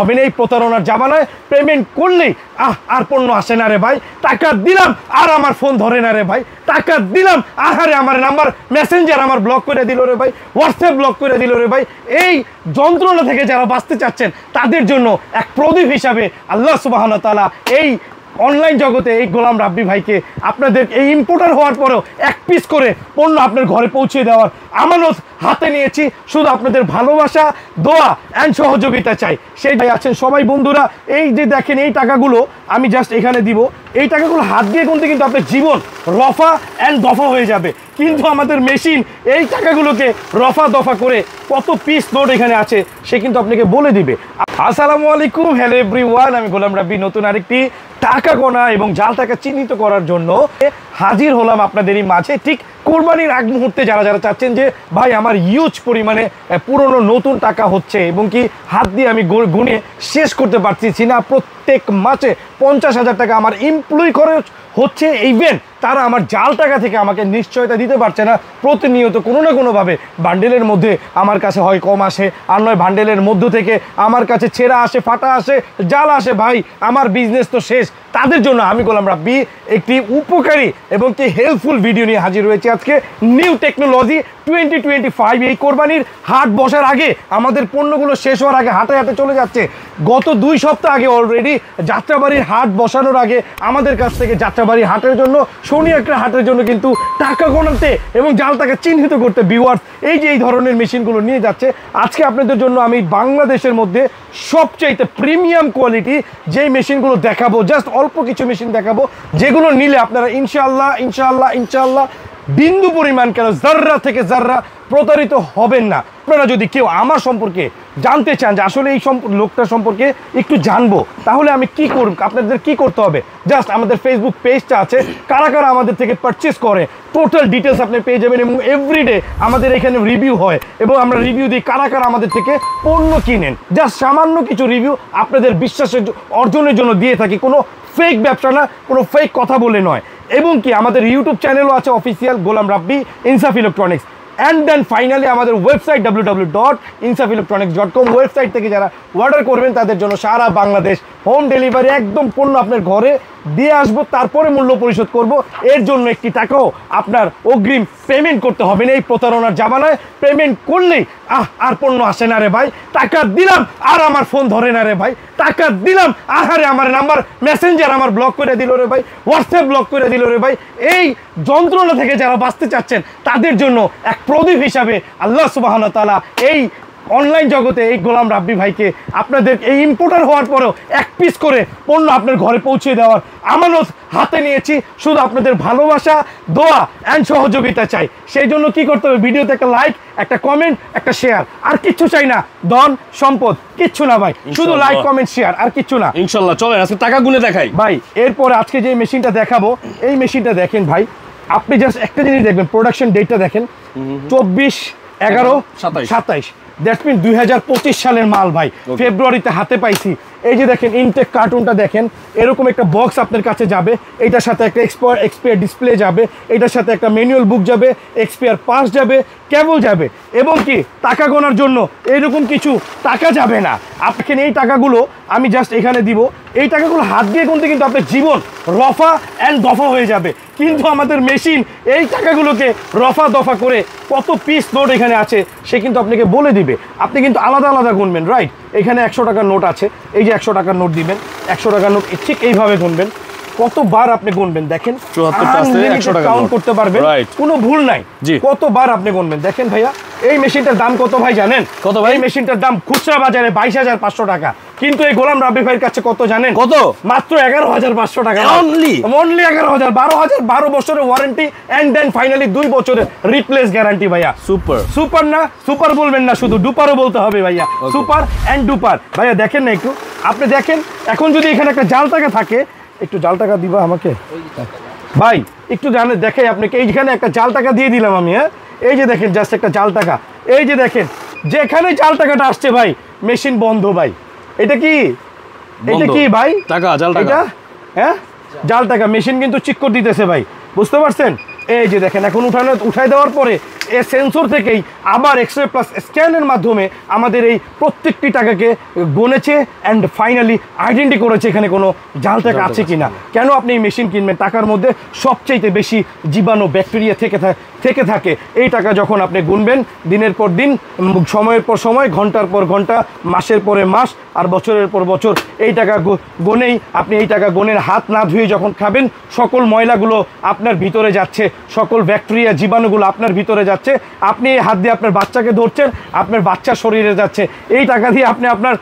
হবে না এই প্রতারণার জামানায় পেমেন্ট করলেই আর পণ্য আসে না রে ভাই। টাকা দিলাম আর আমার ফোন ধরে না রে ভাই। টাকা দিলাম আহারে আমার নাম্বার মেসেঞ্জার আমার ব্লক করে দিল রে ভাই, হোয়াটসঅ্যাপ ব্লক করে দিল রে ভাই। এই যন্ত্রণা থেকে যারা বাঁচতে চাচ্ছেন তাদের জন্য এক প্রদীপ হিসাবে আল্লাহ সুবহানাহু ওয়া তাআলা এই অনলাইন জগতে এই গোলাম রাব্বি ভাইকে আপনাদের এই ইম্পোর্টার হওয়ার পরেও এক পিস করে পণ্য আপনার ঘরে পৌঁছে দেওয়ার আমানত হাতে নিয়েছি। শুধু আপনাদের ভালোবাসা, দোয়া অ্যান্ড সহযোগিতা চাই। সেই ভাই আছেন সবাই বন্ধুরা, এই যে দেখেন এই টাকাগুলো আমি জাস্ট এখানে দিব। এই টাকাগুলো হাত দিয়ে গুনতে কিন্তু আপনার জীবন রফা অ্যান্ড দফা হয়ে যাবে, কিন্তু আমাদের মেশিন এই টাকাগুলোকে রফা দফা করে কত পিস নোট এখানে আছে সে কিন্তু আপনাকে বলে দিবে। আসসালামু আলাইকুম, হ্যালো এভরিওয়ান, আমি গোলাম রাব্বি নতুন আরেকটি টাকা গোনা এবং জাল টাকা চিহ্নিত করার জন্য হাজির হলাম আপনাদেরই মাঝে। ঠিক কোরবানির আগ মুহূর্তে যারা যারা চাচ্ছেন যে ভাই আমার হিউজ পরিমাণে পুরনো নতুন টাকা হচ্ছে এবং কি হাত দিয়ে আমি গুনে শেষ করতে পারছি না, প্রত্যেক মাসে 50,000 টাকা আমার এমপ্লয়ি খরচ হচ্ছে, ইভেন তারা আমার জাল টাকা থেকে আমাকে নিশ্চয়তা দিতে পারছে না। প্রতিনিয়ত কোনো না কোনোভাবে বান্ডেলের মধ্যে আমার কাছে হয় কম আসে, আর নয় বান্ডেলের মধ্য থেকে আমার কাছে ছেঁড়া আসে, ফাটা আসে, জাল আসে। ভাই আমার বিজনেস তো শেষ। তাদের জন্য আমি গোলাম রাব্বি একটি উপকারী এবং কি হেল্পফুল ভিডিও নিয়ে হাজির হয়েছি আজকে। নিউ টেকনোলজি 2025 এই কোরবানির হাট বসার আগে আমাদের পণ্যগুলো শেষ হওয়ার আগে হাটে হাটে চলে যাচ্ছে। গত 2 সপ্তাহ আগে অলরেডি যাত্রাবাড়ির হাট বসানোর আগে আমাদের কাছ থেকে যাত্রাবাড়ির হাটের জন্য, শনি একটা হাটের জন্য কিন্তু টাকা গোনাতে এবং জাল টাকা চিহ্নিত করতে ভিউয়ার্স এই যে এই ধরনের মেশিনগুলো নিয়ে যাচ্ছে। আজকে আপনাদের জন্য আমি বাংলাদেশের মধ্যে সবচাইতে প্রিমিয়াম কোয়ালিটি যেই মেশিনগুলো দেখাবো, জাস্ট অল্প কিছু মেশিন দেখাবো যেগুলো নিলে আপনারা ইনশাআল্লাহ ইনশাআল্লাহ ইনশাআল্লাহ বিন্দু পরিমাণ কেন জাররা থেকে জাররা প্রতারিত হবেন না। আপনারা যদি কেউ আমার সম্পর্কে জানতে চান যে আসলে এই লোকটা সম্পর্কে একটু জানবো, তাহলে আমি কি করব, আপনাদের কি করতে হবে, জাস্ট আমাদের ফেসবুক পেজটা আছে, কারা কারা আমাদের থেকে পারচেস করে টোটাল ডিটেলস আপনি পেয়ে যাবেন। এবং এভরিডে আমাদের এখানে রিভিউ হয় এবং আমরা রিভিউ দিই কারা কারা আমাদের থেকে পণ্য কিনেন। জাস্ট সামান্য কিছু রিভিউ আপনাদের বিশ্বাসের অর্জনের জন্য দিয়ে থাকি, কোনো ফেক ব্যবসা না, কোনো ফেক কথা বলে নয়। এবং কি আমাদের ইউটিউব চ্যানেলও আছে অফিসিয়াল গোলাম রাব্বি ইনসাফ ইলেকট্রনিক্স। অ্যান্ড দেন ফাইনালি আমাদের ওয়েবসাইট www.insafelectronics.com ওয়েবসাইট থেকে যারা অর্ডার করবেন তাদের জন্য সারা বাংলাদেশ হোম ডেলিভারি, একদম পণ্য আপনার ঘরে দিয়ে আসবো, তারপরে মূল্য পরিশোধ করব। এর জন্য একটি টাকাও আপনার অগ্রিম পেমেন্ট করতে হবে না। এই প্রতারণার জামানায় পেমেন্ট করলেই আর পণ্য আসে না রে ভাই। টাকা দিলাম আর আমার ফোন ধরে না রে ভাই। টাকা দিলাম আহারে আমার নাম্বার মেসেঞ্জার আমার ব্লক করে দিল রে ভাই, হোয়াটসঅ্যাপ ব্লক করে দিল রে ভাই। এই যন্ত্রণা থেকে যারা বাঁচতে চাচ্ছেন তাদের জন্য এক প্রদীপ হিসাবে আল্লাহ সুবহানাহু ওয়া তাআলা এই অনলাইন জগতে এই গোলাম রাব্বি ভাইকে আপনাদের এই ইম্পোর্টার হওয়ার পরেও এক পিস করে পণ্য আপনার ঘরে পৌঁছে দেওয়ার আমানত হাতে নিয়েছি। শুধু আপনাদের ভালোবাসা, দোয়া অ্যান্ড সহযোগিতা চাই। সেই জন্য কি করতে হবে, ভিডিওতে একটা লাইক, একটা কমেন্ট, একটা শেয়ার, আর কিচ্ছু চাই না, ধন সম্পদ কিচ্ছু না ভাই, শুধু লাইক কমেন্ট শেয়ার আর কিচ্ছু না। ইনশাআল্লাহ চলেন আজকে টাকা গুনে দেখাই ভাই। এরপরে আজকে যে মেশিনটা দেখাবো, এই মেশিনটা দেখেন ভাই, আপনি জাস্ট একটা জিনিস দেখবেন, প্রোডাকশন ডেটটা দেখেন 24/11/27, দ্যাটস মিন 2025 সালের মাল ভাই। ফেব্রুয়ারিতে হাতে পাইছি। এই যে দেখেন ইনটেক কার্টুনটা দেখেন, এরকম একটা বক্স আপনার কাছে যাবে, এটার সাথে একটা এক্সপায়ার ডিসপ্লে যাবে, এটার সাথে একটা ম্যানুয়াল বুক যাবে, এক্সপায়ার পাস যাবে, কেবল যাবে, এবং কি টাকা গোনার জন্য এরকম কিছু টাকা যাবে না। আপনাকে এই টাকাগুলো আমি জাস্ট এখানে দিব। এই টাকাগুলো হাত দিয়ে গুনতে কিন্তু আপনার জীবন রফা অ্যান্ড দফা হয়ে যাবে, কিন্তু আমাদের মেশিন এই টাকাগুলোকে রফা দফা করে কত পিস নোট এখানে আছে সে কিন্তু আপনাকে বলে দিবে। আপনি কিন্তু আলাদা আলাদা গুনবেন, রাইট? এখানে 100 টাকার নোট আছে, এই যে 100 টাকার নোট দিবেন, 100 টাকার নোট ঠিক এইভাবে গুনবেন। কতবার আপনি গুনবেন দেখেন, 74 টাকা কাউন্ট করতে পারবেন, কোনো ভুল নাই। কতবার আপনি গুনবেন দেখেন ভাইয়া। এই মেশিনটার দাম কত ভাই জানেন? কত ভাই? এই মেশিনটার দাম খুচরা বাজারে 22,500 টাকা, কিন্তু এই গোলাম রাব্বি ভাইয়ের কাছে কত জানেন? কত? মাত্র 11,500 টাকা অনলি 11,000। 12 বছরের ওয়ারেন্টি এন্ড দেন ফাইনালি 2 বছরের রিপ্লেস গ্যারান্টি ভাইয়া। সুপার না, সুপার বলবেন না, শুধু ডুপারও বলতে হবে ভাইয়া। সুপার এন্ড ডুপার ভাইয়া। দেখেন না একটু, আপনি দেখেন, এখন যদি এখানে একটা জাল টাকা থাকে, একটু জাল টাকা দিবা আমাকে ভাই, একটু জানে দেখাই আপনাকে। এইখানে একটা জাল টাকা দিয়ে দিলাম আমি, হ্যাঁ? এই যে দেখেন জাস্ট একটা জাল টাকা, এই যে দেখেন যেখানে জাল টাকাটা আসছে ভাই মেশিন বন্ধ ভাই। এটা কি, এটা কি ভাই? টাকা, জাল টাকা, হ্যাঁ জাল টাকা। মেশিন কিন্তু চিক করে দিতেছে ভাই, বুঝতে পারছেন? এই যে দেখেন এখন উঠাই দেওয়ার পরে এই সেন্সর থেকেই আবার এক্সরে প্লাস স্ক্যানের মাধ্যমে আমাদের এই প্রত্যেকটি টাকাকে গণেছে অ্যান্ড ফাইনালি আইডেন্টি করেছে এখানে কোনো জাল টাকা আছে কিনা। কেন আপনি এই মেশিন কিনবেন? টাকার মধ্যে সবচেয়ে বেশি জীবাণু ব্যাকটেরিয়া থেকে থাকে। এই টাকা যখন আপনি গুনবেন দিনের পর দিন, সময়ের পর সময়, ঘন্টার পর ঘন্টা, মাসের পরে মাস আর বছরের পর বছর, এই টাকা গনেই আপনি এই টাকা গনের হাত না ধুয়ে যখন খাবেন, সকল ময়লাগুলো আপনার ভিতরে যাচ্ছে, সকল ব্যাকটেরিয়া জীবাণুগুলো আপনার ভিতরে যাচ্ছে। আপনি এই হাত দিয়ে আপনার বাচ্চাকে ধরছেন, আপনার বাচ্চার শরীরে যাচ্ছে। এই টাকা দিয়ে আপনি আপনার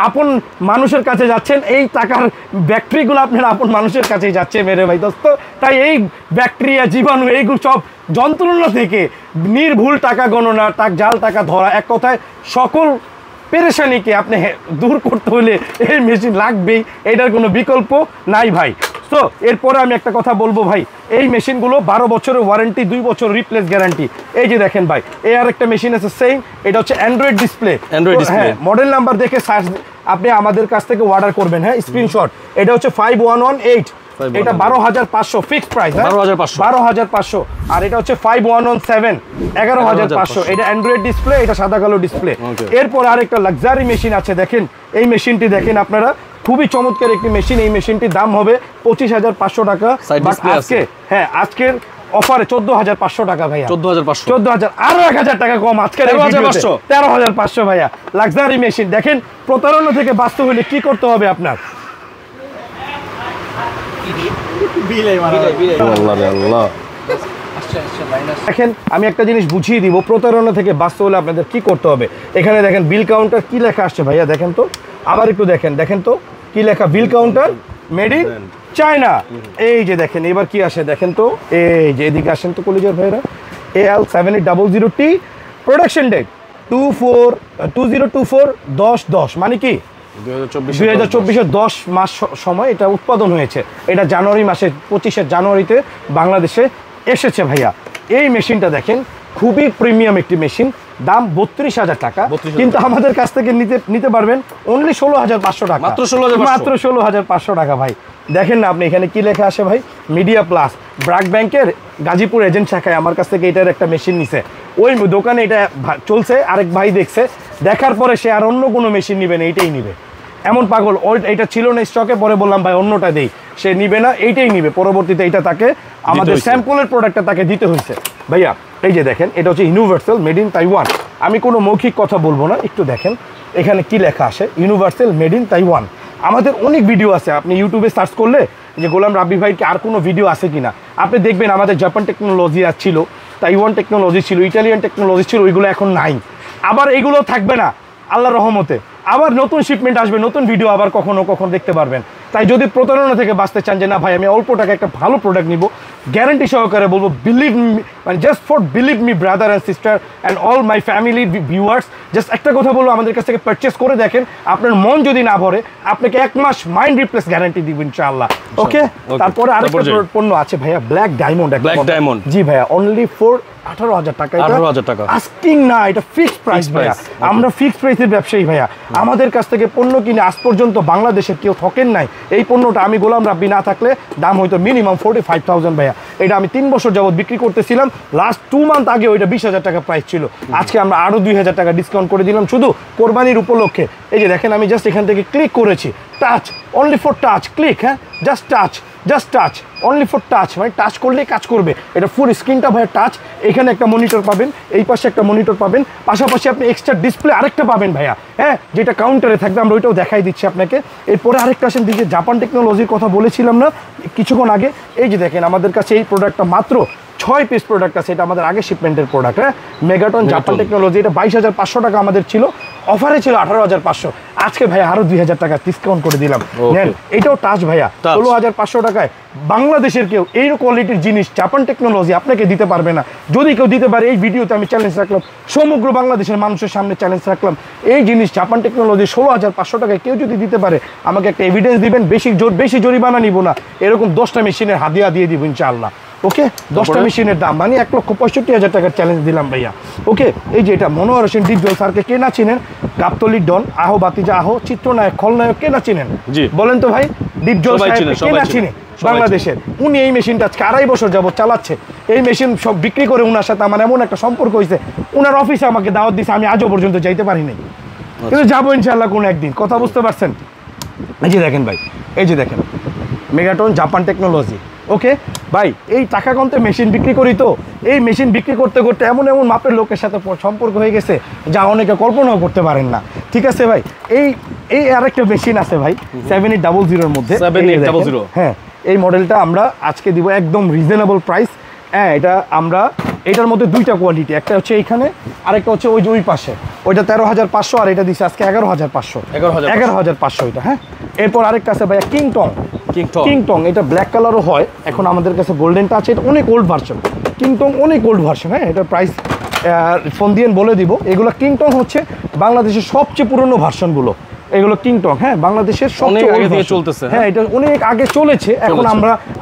আপন মানুষের কাছে যাচ্ছেন, এই টাকার ব্যাকটেরিয়াগুলো আপনার আপন মানুষের কাছেই যাচ্ছে মেরে ভাই দোস্ত। তাই এই ব্যাকটেরিয়া জীবাণু এইগুলো সব যন্ত্রণা থেকে নির্ভুল টাকা গণনা, জাল টাকা ধরা, এক কথায় সকল পেরেশানিকে আপনি দূর করতে হলে এই মেশিন লাগবেই, এটার কোনো বিকল্প নাই ভাই। তো এরপরে আমি একটা কথা বলবো ভাই, এই মেশিনগুলো 12 বছরের ওয়ারেন্টি, 2 বছর রিপ্লেস গ্যারান্টি। এই যে দেখেন ভাই, এই আর একটা মেশিন আছে সেম, এটা হচ্ছে অ্যান্ড্রয়েড ডিসপ্লে। হ্যাঁ, মডেল নাম্বার দেখে সার্চ আপনি আমাদের কাছ থেকে অর্ডার করবেন। হ্যাঁ, স্ক্রিনশট। এটা হচ্ছে 5118, এটা 12,500 ফিক্সড প্রাইস। 12,500। আর এটা হচ্ছে 5117, 11,500। এটা অ্যান্ড্রয়েড ডিসপ্লে, এটা সাদা কালো ডিসপ্লে। এরপর আরেকটা লাক্সারি মেশিন আছে, দেখেন এই মেশিনটি দেখেন আপনারা, খুবই চমৎকার একটি মেশিন। এই মেশিনটির দাম হবে 25,500 টাকা। আজকে হ্যাঁ, আজকের অফারে 14,500 টাকা ভাইয়া। 14,000, আরো 1,000 টাকা কম আজকের 13,500 ভাইয়া। লাক্সারি মেশিন দেখেন। প্রতারণা থেকে বাঁচতে হলে কি করতে হবে আপনার? দেখেন, আমি একটা জিনিস বুঝিয়ে দিব, প্রতারণা থেকে বাঁচতে হলে আপনাদের কি করতে হবে। এখানে দেখেন বিল কাউন্টার কি লেখা আসছে ভাইয়া, দেখেন তো, আবার একটু দেখেন তো কি লেখা, বিল কাউন্টার মেড ইন চায়না। এই যে দেখেন, এবার কি আসে দেখেন তো, এই যে এদিকে আসেন তো কলিজার ভাইরা, AL7800T, প্রোডাকশন ডেট 2024 মানে কি 2024-এর 10 মাস সময় এটা উৎপাদন হয়েছে। এটা জানুয়ারি মাসে 25 জানুয়ারিতে বাংলাদেশে এসেছে ভাইয়া। এই মেশিনটা দেখেন, খুবই প্রিমিয়াম একটি মেশিন, দাম 32,000 টাকা, কিন্তু আমাদের কাছ থেকে নিতে পারবেন অনলি 16,500 টাকা। মাত্র 16,500 টাকা ভাই। দেখেন না আপনি, এখানে কি লেখা আসে ভাই, মিডিয়া প্লাস। ব্র্যাক ব্যাংকের গাজীপুর এজেন্ট শাখায় আমার কাছ থেকে এটার একটা মেশিন নিছে। ওই দোকানে এটা চলছে, আরেক ভাই দেখছে, দেখার পরে সে আর অন্য কোনো মেশিন নিবে না, এইটাই নিবে। এমন পাগল, এটা ছিল না স্টকে, পরে বললাম ভাই অন্যটা দেই, সে নিবে না, এইটাই নিবে। পরবর্তীতে এটা তাকে আমাদের স্যাম্পলের প্রোডাক্টটা তাকে দিতে হয়েছে ভাইয়া। এই যে দেখেন, এটা হচ্ছে ইউনিভার্সাল মেড ইন তাইওয়ান। আমি কোনো মৌখিক কথা বলবো না, একটু দেখেন এখানে কি লেখা আসে, ইউনিভার্সাল মেড ইন তাইওয়ান। আমাদের অনেক ভিডিও আছে, আপনি ইউটিউবে সার্চ করলে যে গোলাম রাব্বি ভাইকে আর কোনো ভিডিও আছে কিনা আপনি দেখবেন। আমাদের জাপান টেকনোলজি ছিল, তাইওয়ান টেকনোলজি ছিল, ইটালিয়ান টেকনোলজি ছিল, ওইগুলো এখন নাই। আবার এইগুলো থাকবে না আল্লাহর রহমতে, আবার নতুন শিপমেন্ট আসবে, নতুন ভিডিও আবার কখনো দেখতে পারবেন। তাই যদি প্রতারণা থেকে বাঁচতে চান যে না ভাই আমি অল্প টাকা একটা ভালো প্রোডাক্ট নিব, গ্যারান্টি সহকারে বলবো, বিলিভ মি, মানে just for believe me brother and sister and all my family viewers, just একটা কথা বলবো, আমাদের কাছ থেকে পারচেস করে দেখেন, আপনার মন যদি না ভরে আপনাকে 1 মাস মাইন্ড রিপ্লেস গ্যারান্টি দিব ইনশাআল্লাহ। ওকে, তারপরে আরেকটা পণ্য আছে ভাইয়া, ব্ল্যাক ডায়মন্ড। জি ভাইয়া, অনলি ফর 18,000 টাকা। 18,000 টাকা আস্কিং না, এটা ফিক্সড প্রাইস ভাইয়া। আমরা ফিক্সড প্রাইসের ব্যবসায়ী ভাইয়া। আমাদের কাছ থেকে পণ্য কিনে আজ পর্যন্ত বাংলাদেশের কেউ ঠকেন নাই। এই পণ্যটা আমি গোলাম রাব্বি না থাকলে দাম হয়তো মিনিমাম 45,000 ভাইয়া। এটা আমি 3 বছর যাবত বিক্রি করতেছিলাম। লাস্ট 2 মান্থ আগে ওইটা 20,000 টাকা প্রাইস ছিল। আজকে আমরা আরো 2,000 টাকা ডিসকাউন্ট করে দিলাম শুধু কোরবানির উপলক্ষে। এই যে দেখেন, আমি জাস্ট এখান থেকে ক্লিক করেছি, touch, only for touch, click, হ্যাঁ, just touch, only for touch, মানে টাচ করলেই কাজ করবে। এটা ফুল স্ক্রিনটা ভাইয়া টাচ। এখানে একটা মনিটর পাবেন, এই পাশে একটা মনিটর পাবেন, পাশাপাশি আপনি এক্সট্রা ডিসপ্লে আরেকটা পাবেন ভাইয়া, হ্যাঁ, যেটা কাউন্টারে থাকবে, আমরা ওইটাও দেখাই দিচ্ছি আপনাকে। এরপরে আরেকটা আসেন, দিকে জাপান টেকনোলজির কথা বলেছিলাম না কিছুক্ষণ আগে, এই যে দেখেন আমাদের কাছে এই প্রোডাক্টটা মাত্র 6 পিস প্রোডাক্ট আছে। এটা আমাদের আগে শিপমেন্টের প্রোডাক্ট, হ্যাঁ, মেগাটন জাপান টেকনোলজি। এটা 22,500 টাকা আমাদের ছিল, অফারে ছিল 18,500। আজকে ভাইয়া আরো 2,000 টাকা ডিসকাউন্ট করে দিলাম। নেন, এটাও টাচ ভাইয়া, 16,500 টাকায়। বাংলাদেশের কেউ এই কোয়ালিটির জিনিস জাপান টেকনোলজি আপনাকে দিতে পারবে না। যদি কেউ দিতে পারে, এই ভিডিওতে আমি চ্যালেঞ্জ রাখলাম, সমগ্র বাংলাদেশের মানুষের সামনে চ্যালেঞ্জ রাখলাম, এই জিনিস জাপান টেকনোলজি 16,500 টাকায় কেউ যদি দিতে পারে, আমাকে একটা এভিডেন্স দিবেন, বেশি জরিমানা নিব না, এরকম 10টা মেশিনের হাদিয়া দিয়ে দিব ইনশাআল্লাহ। ওকে, 10টা মেশিনের দাম মানে 1,65,000 টাকার চ্যালেঞ্জ দিলাম ভাইয়া। ওকে, এই যে এটা মনোহর হোসেন ডিপজল স্যারকে কে না চিনেন, গাবতলির ডন, আহো বাতিজা আহো, চিত্রনায়ক, খলনায়ক, কে না চিনেন বলেন তো ভাই? ডিপজল সাহেব কে না চিনে? বাংলাদেশের। উনি এই মেশিনটা আজকে 2.5 বছর যাবত চালাচ্ছে। এই মেশিন সব বিক্রি করে উনার সাথে আমার এমন একটা সম্পর্ক হয়েছে, উনার অফিসে আমাকে দাওয়াত দিয়েছে, আমি আজও পর্যন্ত যাইতে পারিনি, কিন্তু যাবো ইনশাল্লাহ কোনো একদিন। কথা বুঝতে পারছেন? এই যে দেখেন ভাই, এই যে দেখেন মেগাটন জাপান টেকনোলজি। ওকে ভাই, এই টাকা কমতে মেশিন বিক্রি করি, তো এই মেশিন বিক্রি করতে করতে এমন এমন মাপের লোকের সাথে সম্পর্ক হয়ে গেছে যা অনেকে কল্পনাও করতে পারেন না। ঠিক আছে ভাই, এই আরেকটা মেশিন আছে ভাই 7800 মধ্যে। 7800, হ্যাঁ, এই মডেলটা আমরা আজকে দিব একদম রিজনেবল প্রাইস। হ্যাঁ, এটার মধ্যে দুইটা কোয়ালিটি, একটা হচ্ছে এইখানে, আরেকটা হচ্ছে ওই যে ওই পাশে, ওইটা 13,500 আর এটা দিচ্ছে আজকে 11,500। 11,500 এটা। হ্যাঁ, এরপর আরেকটা আছে ভাইয়া কিংটং, এটা ব্ল্যাক কালারও হয়, এখন আমাদের কাছে গোল্ডেনটা আছে, এটা অনেক ওল্ড ভার্সন। কিংটং অনেক ওল্ড ভার্সন। হ্যাঁ, এটা প্রাইস ফোন দিয়ে বলে দিব। এগুলো কিংটং হচ্ছে বাংলাদেশের সবচেয়ে পুরনো ভার্সনগুলো, এগুলো কিংটং। হ্যাঁ, বাংলাদেশের সবচেয়ে আগে থেকে চলতেছে। হ্যাঁ, এটা অনেক আগে চলেছে। এখন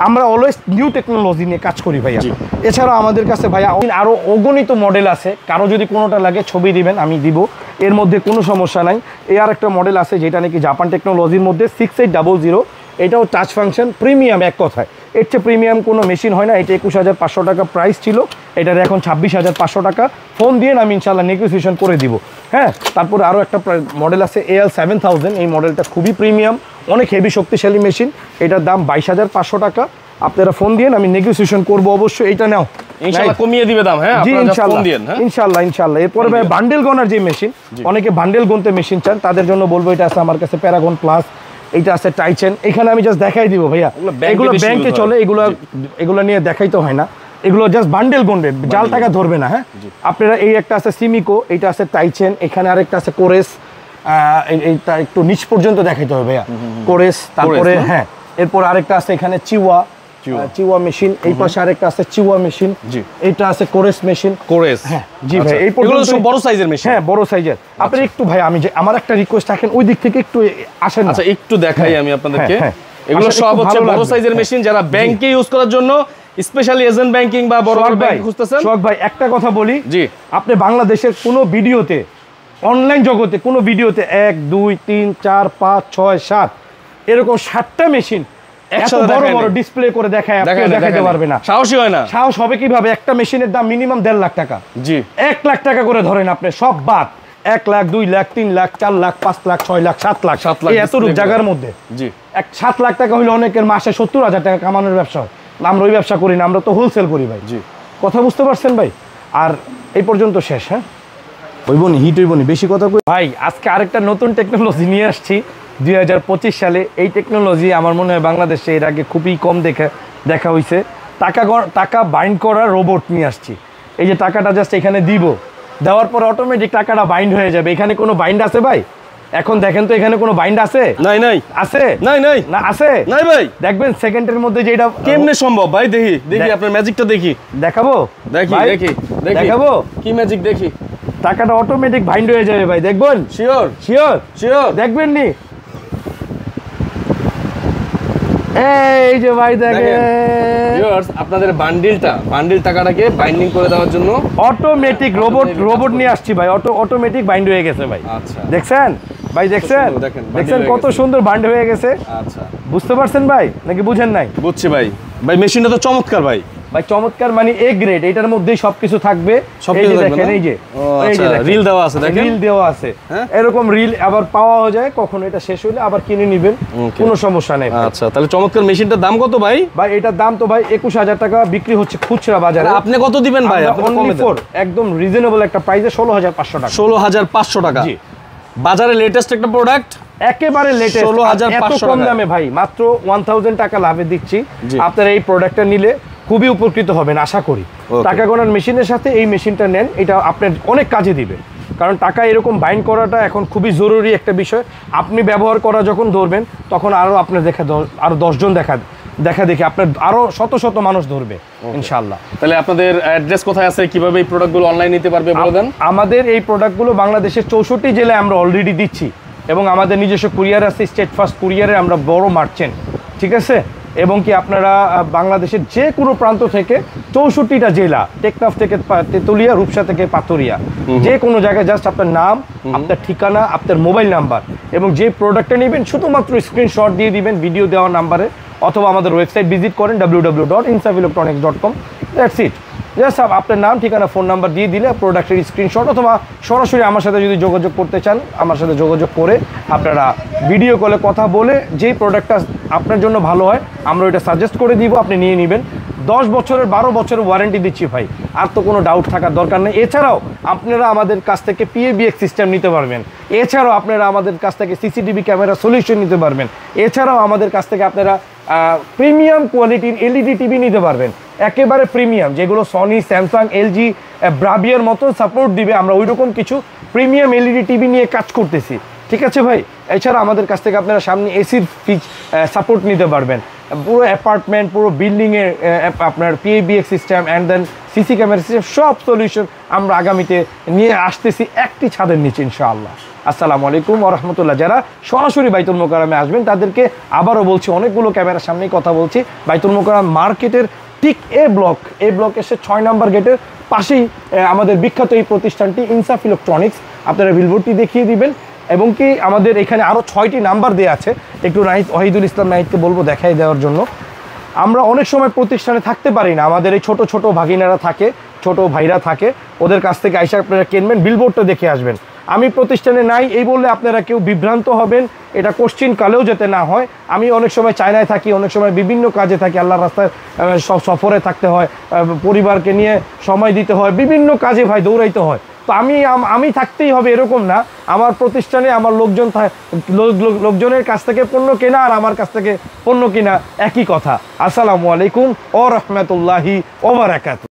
আমরা অলওয়েজ নিউ টেকনোলজি নিয়ে কাজ করি ভাইয়া। এছাড়া আমাদের কাছে ভাইয়া আরো অগণিত মডেল আছে, কারো যদি কোনোটা লাগে ছবি দিবেন, আমি দিব, এর মধ্যে কোনো সমস্যা নাই। আর একটা মডেল আছে যেটা নাকি জাপান টেকনোলজির মধ্যে 6800, এটাও টাচ ফাংশন প্রিমিয়াম। এক কথায় এর চেয়ে প্রিমিয়াম কোনো মেশিন হয় না। এটা 21,500 টাকা প্রাইস ছিল, এটার এখন 26,500 টাকা। ফোন দিয়ে আমি ইনশাল্লাহ নেগোসিয়েশন করে দিব। হ্যাঁ, তারপরে আরও একটা মডেল আছে AL7000, এই মডেলটা খুবই প্রিমিয়াম, অনেক হেভি শক্তিশালী মেশিন, এটার দাম 22,500 টাকা। আপনারা ফোন দিয়ে আমি নেগোসিয়েশন করবো অবশ্যই। এইটা নাও, ইনশাআল্লাহ কমিয়ে দিবে দাম। হ্যাঁ, জি ইনশাআল্লাহ। এরপরে ভাই বান্ডেল গনার যে মেশিন, অনেকে বান্ডেল গুনতে মেশিন চান, তাদের জন্য বলবো এটা আছে আমার কাছে প্যারাগন প্লাস, এইটা আছে টাইচেন। এখানে আমি জাস্ট দেখাই দিব ভাইয়া, এগুলো ব্যাংকে চলে, এগুলো নিয়ে দেখাইতে হয় না, এগুলো জাস্ট বান্ডেল গুনবে, জাল টাকা ধরবে না। হ্যাঁ, আপনারা এই একটা আছে সিমিকো, এইটা আছে টাইচেন, এখানে আরেকটা আছে কোরেস, এইটা একটু নিচ পর্যন্ত দেখাইতে হবে ভাইয়া, কোরেস। তারপরে হ্যাঁ, এরপর আরেকটা আছে এখানে চিওয়া মেশিন, এই পাশে আরেকটা আছে চিওয়া মেশিন, এইটা আছে কোরেস মেশিন। হ্যাঁ জি ভাই, এই পর্যন্ত সব বড় সাইজের মেশিন। হ্যাঁ, বড় সাইজের। আপনি একটু ভাই, আমার একটা রিকোয়েস্ট রাখেন, ওই দিক থেকে একটু আসেন। আচ্ছা, একটু দেখাই আমি আপনাদেরকে। এগুলো সব হচ্ছে বড় সাইজের মেশিন, যারা ব্যাংকে ইউজ করার জন্য, স্পেশালি এজেন্ট ব্যাংকিং বা বড় ব্যাংক খুঁজতেছেন। সোহাগ ভাই, একটা কথা বলি, জি, আপনি বাংলাদেশের কোনো ভিডিওতে, অনলাইন জগতে কোনো ভিডিওতে 1 2 3 4 5 6 7 এরকম 7টা মেশিন একসাথে বড় বড় ডিসপ্লে করে দেখাইতে পারবে না। সাহসী হয় না। সাহস হবে কিভাবে? একটা মেশিনের দাম মিনিমাম 1.5 লাখ টাকা। জি, 1 লাখ টাকা করে ধরেন আপনি, সব বাদ 1 লাখ 2 লাখ 3 লাখ 4 লাখ 5 লাখ 6 লাখ 7 লাখ এতটুকু জায়গার মধ্যে। জি, 7 লাখ টাকা হইলে অনেকের মাসে 70,000 টাকা কামানোর ব্যবসা হয়। আমরা ওই ব্যবসা করি না, আমরা তো হোলসেল করি ভাই। জি, কথা বুঝতে পারছেন ভাই? আর এই পর্যন্ত শেষ। হ্যাঁ, হিট হইবনি বেশি কথা কই ভাই। আজকে আরেকটা নতুন টেকনোলজি নিয়ে আসছি 2025 সালে। এই টেকনোলজি আমার মনে হয় বাংলাদেশে এর আগে খুবই কম দেখা হয়েছে। টাকা বাইন্ড করা রোবট নিয়ে আসছি। এই যে টাকাটা জাস্ট এখানে দিব, দেওয়ার পর অটোমেটিক টাকাটা বাইন্ড হয়ে যাবে। এখানে কোনো বাইন্ড আছে ভাই? এখন দেখেন তো, এখানে কোনো বাইন্ড আছে? নাই আছে? না আছে? নাই ভাই। দেখবেন সেকেন্ডের মধ্যে যে এটা কেমনে সম্ভব ভাই? দেখি আপনার ম্যাজিকটা দেখি। দেখাবো? দেখাবো কি ম্যাজিক? দেখি। টাকাটা অটোমেটিক বাইন্ড হয়ে যাবে ভাই, দেখবেন। শিওর দেখবেন নি? এই যে ভাই দেখেন, ভিউয়ার্স, আপনাদের বান্ডিল টাকাটাকে বাইন্ডিং করে দেওয়ার জন্য অটোমেটিক রোবট নিয়ে আসছি ভাই। অটোমেটিক বাইন্ড হয়ে গেছে ভাই। আচ্ছা, দেখছেন ভাই? দেখছেন কত সুন্দর বাইন্ড হয়ে গেছে? আচ্ছা, বুঝতে পারছেন ভাই নাকি বুঝেন নাই? বুঝছি ভাই। মেশিনটা তো চমৎকার ভাই। চমৎকার মানে এ গ্রেড, এটার মধ্যেই সবকিছু থাকবে। দেখেন, এই যে রিল দেওয়া আছে, দেখেন রিল দেওয়া আছে। এরকম রিল আবার পাওয়া যায়, কখনো এটা শেষ হইলে আবার কিনে নেবেন, কোনো সমস্যা নেই। আচ্ছা, তাহলে চমৎকার মেশিনটার দাম কত ভাই? এটার দাম তো ভাই 21,000 টাকা বিক্রি হচ্ছে খুচরা বাজারে। আপনি কত দিবেন ভাই? একদম রিজনেবল একটা প্রাইসে 16,500 টাকা। 16,500 টাকা। জি, বাজারে লেটেস্ট একটা প্রোডাক্ট, একেবারে লেটেস্ট, 16,500 কম দামে ভাই, মাত্র 1000 টাকা লাভে দিচ্ছি। আপনারা এই প্রোডাক্টটা নিলে খুবই উপকৃত হবেন আশা করি। টাকা গোনার মেশিনের সাথে এই মেশিনটা নেন, এটা আপনার অনেক কাজে দিবে। কারণ টাকা এরকম বাইন্ড করাটা এখন খুবই জরুরি একটা বিষয়। আপনি ব্যবহার করা যখন ধরবেন, তখন আরো আপনার আরো 10 জন দেখা দেখে আপনার আরো শত মানুষ ধরবে ইনশাআল্লাহ। তাহলে আপনাদের অ্যাড্রেস কোথায় আছে, কিভাবে এই প্রোডাক্টগুলো অনলাইন নিতে পারবে বলে দেন। আমাদের এই প্রোডাক্টগুলো বাংলাদেশের 64 জেলায় আমরা অলরেডি দিচ্ছি, এবং আমাদের নিজস্ব কুরিয়ার আছে, স্টেট ফার্স্ট কুরিয়ারে আমরা বড় মার্চেন্ট। ঠিক আছে, এবং কি আপনারা বাংলাদেশের যে কোনো প্রান্ত থেকে 64টা জেলা, টেকনাফ থেকে তেতুলিয়া, রূপসা থেকে পাথরিয়া, যে কোনো জায়গায় জাস্ট আপনার নাম, আপনার ঠিকানা, আপনার মোবাইল নাম্বার এবং যে প্রোডাক্টটা নেবেন শুধুমাত্র স্ক্রিনশট দিয়ে দিবেন ভিডিও দেওয়া নাম্বারে। অথবা আমাদের ওয়েবসাইট ভিজিট করেন www.insafilectronics.com। That's it. জাস্ট আপনার নাম, ঠিকানা, ফোন নাম্বার দিয়ে দিলে প্রোডাক্টের স্ক্রিনশট, অথবা সরাসরি আমার সাথে যদি যোগাযোগ করতে চান আমার সাথে যোগাযোগ করে আপনারা ভিডিও কলে কথা বলে যেই প্রোডাক্টটা আপনার জন্য ভালো হয় আমরা ওইটা সাজেস্ট করে দিব, আপনি নিয়ে নেবেন। 10 বছরের 12 বছরের ওয়ারেন্টি দিচ্ছি ভাই, আর তো কোনো ডাউট থাকার দরকার নেই। এছাড়াও আপনারা আমাদের কাছ থেকে PABX সিস্টেম নিতে পারবেন, এছাড়াও আপনারা আমাদের কাছ থেকে CCTV ক্যামেরা সলিউশন নিতে পারবেন, এছাড়াও আমাদের কাছ থেকে আপনারা প্রিমিয়াম কোয়ালিটির LED টিভি নিতে পারবেন, একেবারে প্রিমিয়াম, যেগুলো সনি, স্যামসাং, LG, ব্রাভিয়ার মতো সাপোর্ট দিবে। আমরা ওইরকম কিছু প্রিমিয়াম LED টিভি নিয়ে কাজ করতেছি, ঠিক আছে ভাই। এছাড়া আমাদের কাছ থেকে আপনারা সামনে এসির সাপোর্ট নিতে পারবেন, পুরো অ্যাপার্টমেন্ট, পুরো বিল্ডিংয়ে আপনার PABX system and then CC camera system, সব সলিউশন আমরা আগামীতে নিয়ে আসতেছি একটি ছাদের নিচে ইনশাআল্লাহ। আসসালামু আলাইকুম ওয়া রাহমাতুল্লাহ। যারা সরাসরি বাইতুল মোকাররমে আসবেন তাদেরকে আবারও বলছি, অনেকগুলো ক্যামেরার সামনেই কথা বলছি, বাইতুল মোকাররম মার্কেটের ঠিক এ ব্লক এসে 6 নম্বর গেটের পাশেই আমাদের বিখ্যাত এই প্রতিষ্ঠানটি ইনসাফ ইলেকট্রনিক্স। আপনারা বিলবোর্ডটি দেখিয়ে দিবেন, এবং কি আমাদের এখানে আরও 6টি নাম্বার দেওয়া আছে, একটু ওয়াহিদুল ইসলাম নাহিদকে বলবো দেখাই দেওয়ার জন্য। আমরা অনেক সময় প্রতিষ্ঠানে থাকতে পারি না, আমাদের এই ছোট ছোট ভাগিনারা থাকে, ছোট ভাইরা থাকে, ওদের কাছ থেকে আইসা আপনারা কিনবেন, বিলবোর্ডটা দেখে আসবেন। আমি প্রতিষ্ঠানে নাই এই বললে আপনারা কেউ বিভ্রান্ত হবেন, এটা কোশ্চিন কালেও যেতে না হয়। আমি অনেক সময় চায়নায় থাকি, অনেক সময় বিভিন্ন কাজে থাকি, আল্লাহর রাস্তায় সফরে থাকতে হয়, পরিবারকে নিয়ে সময় দিতে হয়, বিভিন্ন কাজে ভাই দৌড়াইতে হয়। তো আমি থাকতেই হবে এরকম না, আমার প্রতিষ্ঠানে আমার লোকজনের কাছ থেকে পণ্য কেনা আর আমার কাছ থেকে পণ্য কেনা একই কথা। আসসালামু আলাইকুম ওয়া রাহমাতুল্লাহি ওয়া বারাকাতুহু।